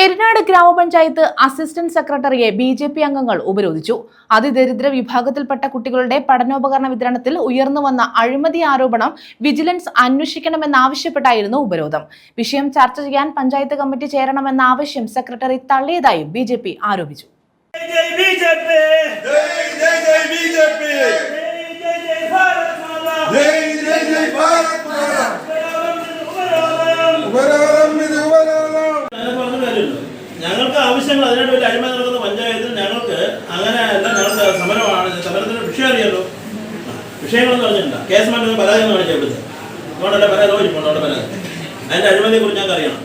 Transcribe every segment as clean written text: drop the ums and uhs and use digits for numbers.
പെരിനാട് ഗ്രാമപഞ്ചായത്ത് അസിസ്റ്റന്റ് സെക്രട്ടറിയെ ബിജെപി അംഗങ്ങൾ ഉപരോധിച്ചു. അതിദരിദ്ര വിഭാഗത്തിൽപ്പെട്ട കുട്ടികളുടെ പഠനോപകരണ വിതരണത്തിൽ ഉയർന്നുവന്ന അഴിമതി ആരോപണം വിജിലൻസ് അന്വേഷിക്കണമെന്നാവശ്യപ്പെട്ടായിരുന്നു ഉപരോധം. വിഷയം ചർച്ച ചെയ്യാൻ പഞ്ചായത്ത് കമ്മിറ്റി ചേരണമെന്ന ആവശ്യം സെക്രട്ടറി തള്ളിയതായും ബിജെപി ആരോപിച്ചു. ഞങ്ങൾക്ക് ആവശ്യങ്ങൾ അതിനായിട്ട് വലിയ അഴിമതി നടക്കുന്ന പഞ്ചായത്തിൽ ഞങ്ങൾക്ക് അങ്ങനെയല്ല. ഞങ്ങൾക്ക് സമരമാണ്. സമരത്തിന് വിഷയം അറിയാലോ. വിഷയങ്ങളെന്ന് പറഞ്ഞിട്ടില്ല. കേസ് മാറ്റി പരാതി എന്ന് കാണിച്ചാൽ ഇവിടുത്തെ അതുകൊണ്ടല്ല പരാതി പോയിട്ടുണ്ട്. പരാതി അതിന്റെ അഴിമതിയെ കുറിച്ച് ഞങ്ങൾക്ക് അറിയണം.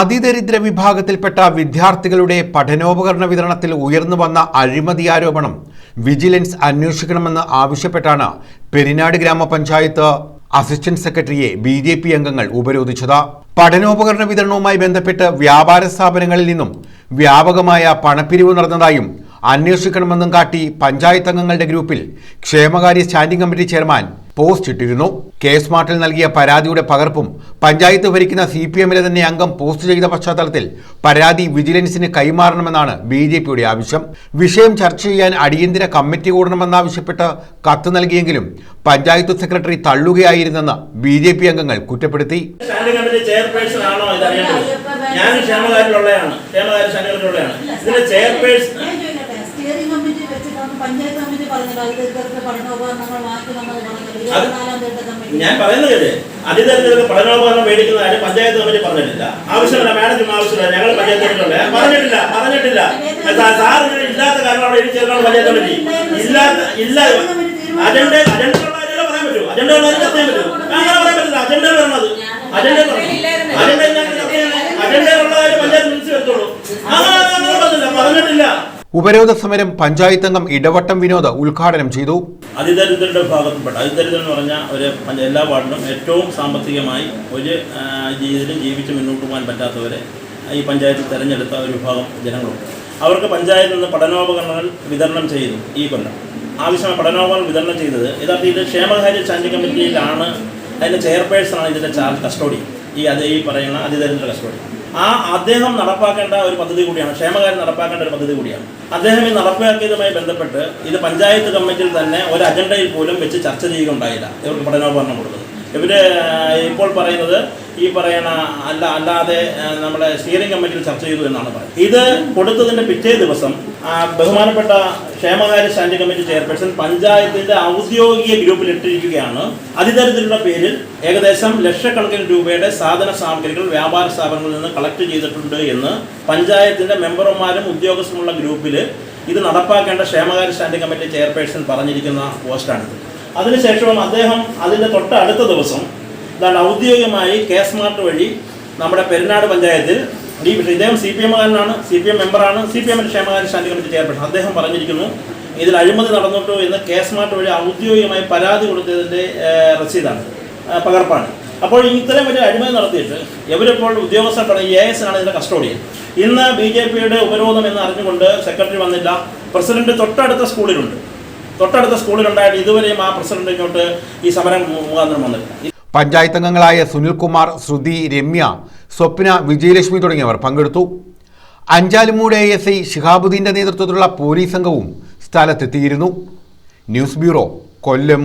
അതിദരിദ്ര വിഭാഗത്തിൽപ്പെട്ട വിദ്യാർത്ഥികളുടെ പഠനോപകരണ വിതരണത്തിൽ ഉയർന്നു വന്ന അഴിമതി ആരോപണം വിജിലൻസ് അന്വേഷിക്കണമെന്ന് ആവശ്യപ്പെട്ടാണ് പെരിനാട് ഗ്രാമപഞ്ചായത്ത് അസിസ്റ്റന്റ് സെക്രട്ടറിയെ ബിജെപി അംഗങ്ങൾ ഉപരോധിച്ചത്. പഠനോപകരണ വിതരണവുമായി ബന്ധപ്പെട്ട് വ്യാപാര സ്ഥാപനങ്ങളിൽ നിന്നും വ്യാപകമായ പണപ്പിരിവ് നടന്നതായും അന്വേഷിക്കണമെന്നും കാട്ടി പഞ്ചായത്ത് അംഗങ്ങളുടെ ഗ്രൂപ്പിൽ ക്ഷേമകാര്യ സ്റ്റാൻഡിംഗ് കമ്മിറ്റി ചെയർമാൻ പോസ്റ്റ് ഇട്ടിരുന്നു. കേസ് മാർട്ടിൽ നൽകിയ പരാതിയുടെ പകർപ്പും പഞ്ചായത്ത് ഭരിക്കുന്ന CPM-ലെ തന്നെ അംഗം പോസ്റ്റ് ചെയ്ത പശ്ചാത്തലത്തിൽ പരാതി വിജിലൻസിന് കൈമാറണമെന്നാണ് ബിജെപിയുടെ ആവശ്യം. വിഷയം ചർച്ച ചെയ്യാൻ അടിയന്തര കമ്മിറ്റി കൂടണമെന്നാവശ്യപ്പെട്ട് കത്ത് നൽകിയെങ്കിലും പഞ്ചായത്ത് സെക്രട്ടറി തള്ളുകയായിരുന്നെന്ന് ബിജെപി അംഗങ്ങൾ കുറ്റപ്പെടുത്തി. ഞാൻ പറയുന്നത് അതിദരിദ്ര പഠനോപകരണം മേടിക്കുന്ന കാര്യം പഞ്ചായത്ത് കമ്മിറ്റി പറഞ്ഞിട്ടില്ല. ആവശ്യമില്ല, മാഡം ആവശ്യമില്ല. ഞങ്ങൾ പഞ്ചായത്ത് പറഞ്ഞിട്ടില്ല. സാർ ഇല്ലാത്ത കാരണം അവിടെ ചേർക്കാൻ പഞ്ചായത്ത് കമ്മിറ്റി ഇല്ല. അജണ്ട പറയാൻ പറ്റൂ. അജണ്ട അങ്ങനെ പറയാൻ പറ്റില്ല. അജണ്ട പറഞ്ഞത് അജണ്ടയുള്ള കാര്യം പഞ്ചായത്ത് മിനിറ്റ്സ് എടുത്തോളൂ. അങ്ങനെ പറഞ്ഞിട്ടില്ല. ഉപരോധ സമരം പഞ്ചായത്ത് അംഗം ഇടവട്ടം വിനോദ് ഉദ്ഘാടനം ചെയ്തു. അതിദരിദ്രരുടെ ഭാഗത്തുപ്പെട്ട അതിദരിദ്രം എന്ന് പറഞ്ഞാൽ ഒരു എല്ലാ വാർഡിലും ഏറ്റവും സാമ്പത്തികമായി ഒരു ജീവിതത്തിലും ജീവിച്ച് മുന്നോട്ട് പോകാൻ പറ്റാത്തവരെ ഈ പഞ്ചായത്തിൽ തിരഞ്ഞെടുത്ത ഒരു വിഭാഗം ജനങ്ങളുണ്ട്. അവർക്ക് പഞ്ചായത്തിൽ നിന്ന് പഠനോപകരണങ്ങൾ വിതരണം ചെയ്തു. ഈ കൊല്ലം ആവശ്യമായ പഠനോപകരണം വിതരണം ചെയ്തത് യഥാർത്ഥത്തിൽ ക്ഷേമകാര്യ സ്റ്റാൻഡിംഗ് കമ്മിറ്റിയിലാണ്. അതിൻ്റെ ചെയർപേഴ്സണാണ് ഇതിൻ്റെ കസ്റ്റോഡി. ഈ പറയുന്ന അതിദരിദ്ര കസ്റ്റോഡി. അദ്ദേഹം നടപ്പാക്കേണ്ട ഒരു പദ്ധതി കൂടിയാണ്. ക്ഷേമകാര്യം നടപ്പാക്കേണ്ട ഒരു പദ്ധതി കൂടിയാണ്. അദ്ദേഹം ഈ നടപ്പാക്കിയതുമായി ബന്ധപ്പെട്ട് ഇത് പഞ്ചായത്ത് കമ്മിറ്റിയിൽ തന്നെ ഒരു അജണ്ടയിൽ പോലും വെച്ച് ചർച്ച ചെയ്യുകയുണ്ടായില്ല. ഇവർക്ക് പഠനോപകരണം കൊടുത്തത് ഇവര് ഇപ്പോൾ പറയുന്നത് ഈ പറയുന്ന അല്ലാതെ നമ്മുടെ സ്റ്റിയറിംഗ് കമ്മിറ്റിയിൽ ചർച്ച ചെയ്തു എന്നാണ് പറയുന്നത്. ഇത് കൊടുത്തതിന്റെ പിറ്റേ ദിവസം ബഹുമാനപ്പെട്ട ക്ഷേമകാര്യ സ്റ്റാൻഡിംഗ് കമ്മിറ്റി ചെയർപേഴ്സൺ പഞ്ചായത്തിന്റെ ഔദ്യോഗിക ഗ്രൂപ്പിൽ ഇട്ടിരിക്കുകയാണ്. അതിദരിദ്രരുടെ പേരിൽ ഏകദേശം ലക്ഷക്കണക്കിന് രൂപയുടെ സാധന സാമഗ്രികൾ വ്യാപാര സ്ഥാപനങ്ങളിൽ നിന്ന് കളക്ട് ചെയ്തിട്ടുണ്ട് എന്ന് പഞ്ചായത്തിന്റെ മെമ്പർമാരും ഉദ്യോഗസ്ഥരുമുള്ള ഗ്രൂപ്പിൽ ഇത് നടപ്പാക്കേണ്ട ക്ഷേമകാര്യ സ്റ്റാൻഡിംഗ് കമ്മിറ്റി ചെയർപേഴ്സൺ പറഞ്ഞിരിക്കുന്ന പോസ്റ്റാണിത്. അതിനുശേഷവും അദ്ദേഹം അതിൻ്റെ തൊട്ടടുത്ത ദിവസം ഔദ്യോഗികമായി കേസ് മാർട്ട് വഴി നമ്മുടെ പെരിനാട് പഞ്ചായത്തിൽ ഇദ്ദേഹം CPM-കാരനാണ്, CPM മെമ്പറാണ്, CPM-ന്റെ ക്ഷേമകാര്യ സ്റ്റാൻഡിംഗ് കമ്മിറ്റി ചെയർപേഴ്സൺ. അദ്ദേഹം പറഞ്ഞിരിക്കുന്നു ഇതിൽ അഴിമതി നടന്നിട്ടു എന്ന് കേസ് മാർട്ട് വഴി ഔദ്യോഗികമായി പരാതി കൊടുത്തതിൻ്റെ രസീതാണ്, പകർപ്പാണ്. അപ്പോൾ ഇത്രയും വലിയ അഴിമതി നടത്തിയിട്ട് ഇവരിപ്പോൾ ഉദ്യോഗസ്ഥർ AS ആണ് ഇതിൻ്റെ കസ്റ്റോഡിയൻ. ഇന്ന് BJP-യുടെ ഉപരോധം എന്ന് അറിഞ്ഞുകൊണ്ട് സെക്രട്ടറി വന്നില്ല. പ്രസിഡന്റ് തൊട്ടടുത്ത സ്കൂളിലുണ്ടായിട്ട് ഇതുവരെയും ആ പ്രസിഡന്റ് ഇങ്ങോട്ട് ഈ സമരം മുഖാന്തരം വന്നില്ല. പഞ്ചായത്ത് അംഗങ്ങളായ സുനിൽകുമാർ, ശ്രുതി, രമ്യ, സ്വപ്ന, വിജയലക്ഷ്മി തുടങ്ങിയവർ പങ്കെടുത്തു. അഞ്ചാലുമൂട് ASI ഷിഹാബുദ്ദീന്റെ നേതൃത്വത്തിലുള്ള പോലീസ് സംഘവും സ്ഥലത്തെത്തിയിരുന്നു. ന്യൂസ് ബ്യൂറോ, കൊല്ലം.